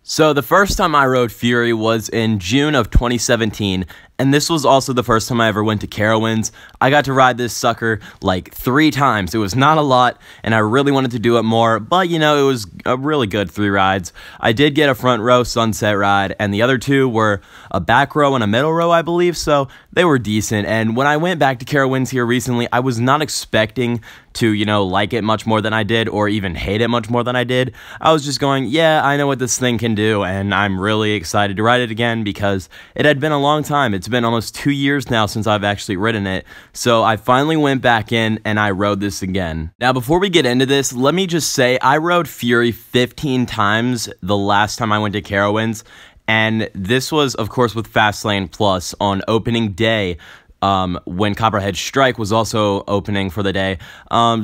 So the first time I rode Fury was in June of 2017, and this was also the first time I ever went to Carowinds. I got to ride this sucker like 3 times. It was not a lot, and I really wanted to do it more, but you know, it was a really good 3 rides. I did get a front row sunset ride, and the other 2 were a back row and a middle row, I believe, so they were decent. And when I went back to Carowinds here recently, I was not expecting to, you know, like it much more than I did, or even hate it much more than I did. I was just going, yeah, I know what this thing can do, and I'm really excited to ride it again because it had been a long time. It's been almost 2 years now since I've actually ridden it, so I finally went back in and I rode this again. Now, before we get into this, let me just say I rode Fury 15 times the last time I went to Carowinds, and this was, of course, with Fastlane Plus on opening day, when Copperhead Strike was also opening for the day.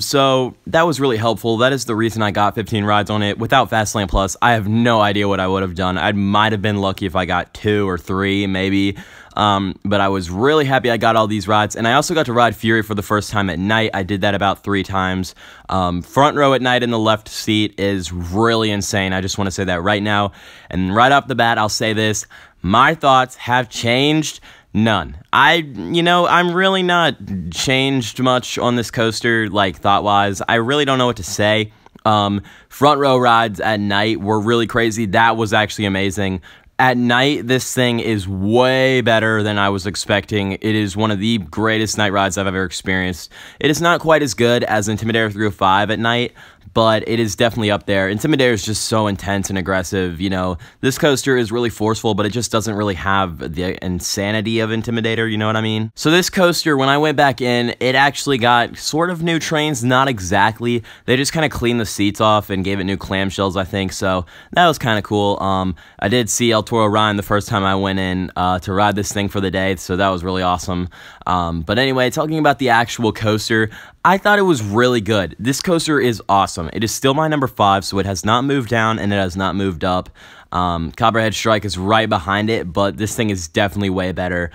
So that was really helpful. That is the reason I got 15 rides on it. Without Fastlane Plus, I have no idea what I would have done. I might have been lucky if I got 2 or 3, maybe. But I was really happy I got all these rides, and I also got to ride Fury for the first time at night. I did that about 3 times. Front row at night in the left seat is really insane. I just want to say that right now. And right off the bat, I'll say this. My thoughts have changed. None. I'm really not changed much on this coaster, like, thought-wise. I really don't know what to say. Front row rides at night were really crazy. That was actually amazing. At night, this thing is way better than I was expecting. It is one of the greatest night rides I've ever experienced. It is not quite as good as Intimidator 305 at night, but it is definitely up there. Intimidator is just so intense and aggressive, you know. This coaster is really forceful, but it just doesn't really have the insanity of Intimidator, you know what I mean? So this coaster, when I went back in, it actually got sort of new trains, not exactly. They just kind of cleaned the seats off and gave it new clamshells, I think, so that was kind of cool. I did see El Toro Ryan the first time I went in to ride this thing for the day, so that was really awesome. But anyway, talking about the actual coaster, I thought it was really good. This coaster is awesome. It is still my number 5, so it has not moved down and it has not moved up. Copperhead Strike is right behind it, but this thing is definitely way better.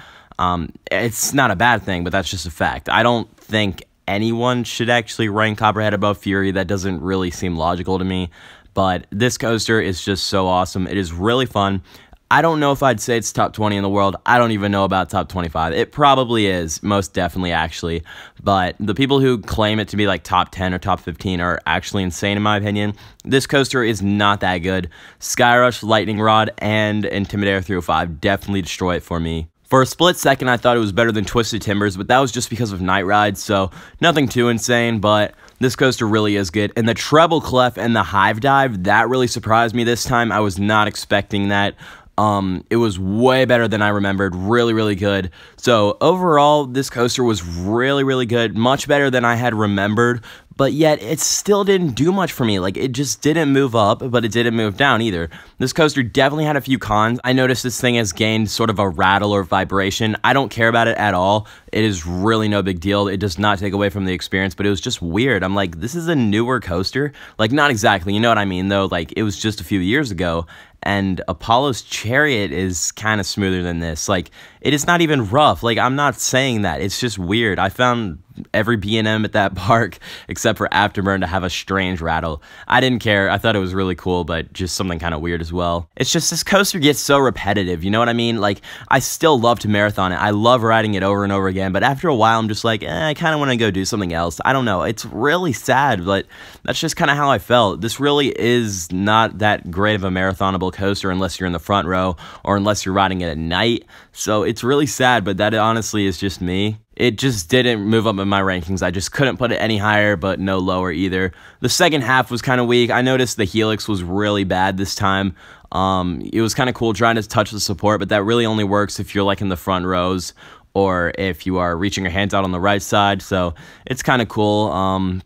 It's not a bad thing, but that's just a fact. I don't think anyone should actually rank Copperhead above Fury. That doesn't really seem logical to me, but this coaster is just so awesome. It is really fun. I don't know if I'd say it's top 20 in the world. I don't even know about top 25. It probably is, most definitely, actually. But the people who claim it to be like top 10 or top 15 are actually insane, in my opinion. This coaster is not that good. Skyrush, Lightning Rod, and Intimidator 305 definitely destroy it for me. For a split second, I thought it was better than Twisted Timbers, but that was just because of night rides, so nothing too insane, but this coaster really is good. And the treble clef and the hive dive, that really surprised me this time. I was not expecting that. It was way better than I remembered. Really, really good. So overall, this coaster was really, really good. Much better than I had remembered, but yet it still didn't do much for me. Like, it just didn't move up, but it didn't move down either. This coaster definitely had a few cons. I noticed this thing has gained sort of a rattle or vibration. I don't care about it at all. It is really no big deal. It does not take away from the experience, but it was just weird. I'm like, this is a newer coaster? Like, not exactly, you know what I mean, though? Like, it was just a few years ago, and Apollo's Chariot is kind of smoother than this. Like, it is not even rough. Like, I'm not saying that. It's just weird. I found every B&M at that park, except for Afterburn, to have a strange rattle. I didn't care. I thought it was really cool, but just something kind of weird as well. It's just this coaster gets so repetitive, you know what I mean? Like, I still love to marathon it. I love riding it over and over again, but after a while, I'm just like, I kind of want to go do something else. I don't know. It's really sad, but that's just kind of how I felt. This really is not that great of a marathonable coaster unless you're in the front row or unless you're riding it at night. So it's really sad, but that honestly is just me. It just didn't move up in my rankings. I just couldn't put it any higher, but no lower either. The second half was kind of weak. I noticed the helix was really bad this time. It was kind of cool trying to touch the support, but that really only works if you're like in the front rows or if you are reaching your hands out on the right side. So it's kind of cool,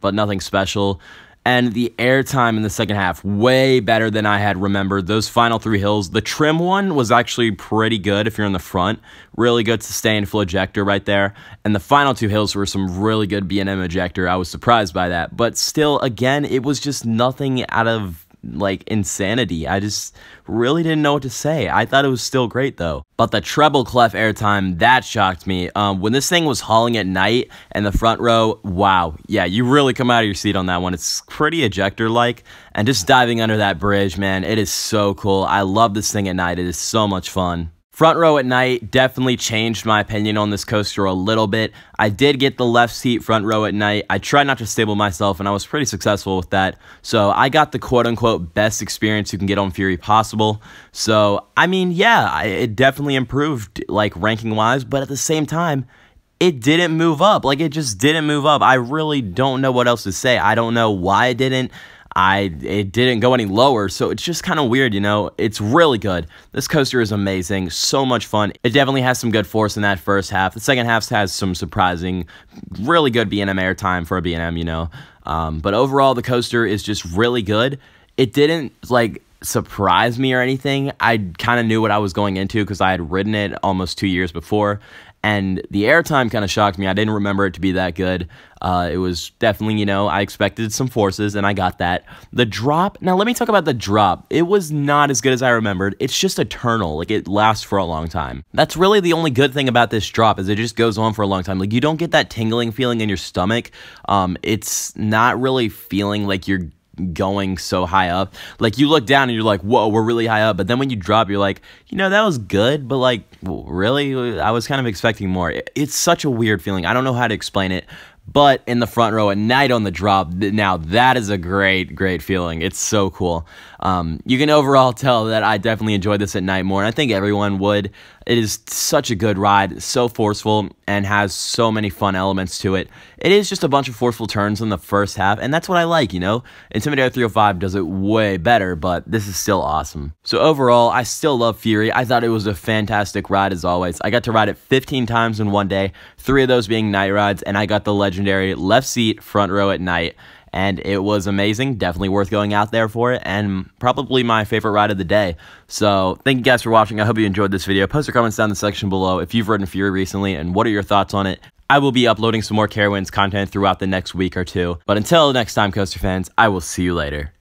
but nothing special. And the airtime in the second half, way better than I had remembered. Those final 3 hills, the trim one was actually pretty good if you're in the front. Really good sustained full ejector right there. And the final 2 hills were some really good B&M ejector. I was surprised by that. But still, again, it was just nothing out of like insanity. I just really didn't know what to say. I thought it was still great though. But the treble clef airtime, that shocked me. When this thing was hauling at night and the front row, wow, yeah, you really come out of your seat on that one. It's pretty ejector-like, and just diving under that bridge, man, it is so cool. I love this thing at night. It is so much fun. Front row at night definitely changed my opinion on this coaster a little bit. I did get the left seat front row at night. I tried not to stable myself, and I was pretty successful with that. So I got the quote-unquote best experience you can get on Fury possible. So, I mean, yeah, it definitely improved, like, ranking-wise, but at the same time, it didn't move up. Like, it just didn't move up. I really don't know what else to say. I don't know why it didn't. It didn't go any lower, so it's just kind of weird, you know? It's really good. This coaster is amazing, so much fun. It definitely has some good force in that first half. The second half has some surprising, really good B&M airtime for a B&M, you know? But overall, the coaster is just really good. It didn't, like, surprise me or anything. I kind of knew what I was going into because I had ridden it almost 2 years before. And the airtime kind of shocked me. I didn't remember it to be that good. It was definitely, you know, I expected some forces, and I got that. The drop, now let me talk about the drop. It was not as good as I remembered. It's just eternal. Like, it lasts for a long time. That's really the only good thing about this drop, is it just goes on for a long time. Like, you don't get that tingling feeling in your stomach. It's not really feeling like you're going so high up. Like, you look down and you're like, whoa, we're really high up, but then when you drop, you're like, you know, that was good, but like, really, I was kind of expecting more. It's such a weird feeling. I don't know how to explain it. But in the front row at night on the drop, now that is a great feeling. It's so cool. You can overall tell that I definitely enjoyed this at night more, and I think everyone would. It is such a good ride, so forceful, and has so many fun elements to it. It is just a bunch of forceful turns in the first half, and that's what I like, you know? Intimidator 305 does it way better, but this is still awesome. So overall, I still love Fury. I thought it was a fantastic ride as always. I got to ride it 15 times in one day, 3 of those being night rides, and I got the legendary left seat front row at night. And it was amazing, definitely worth going out there for it, and probably my favorite ride of the day. So, thank you guys for watching. I hope you enjoyed this video. Post your comments down in the section below if you've ridden Fury recently, and what are your thoughts on it. I will be uploading some more Carowinds content throughout the next week or two. But until next time, coaster fans, I will see you later.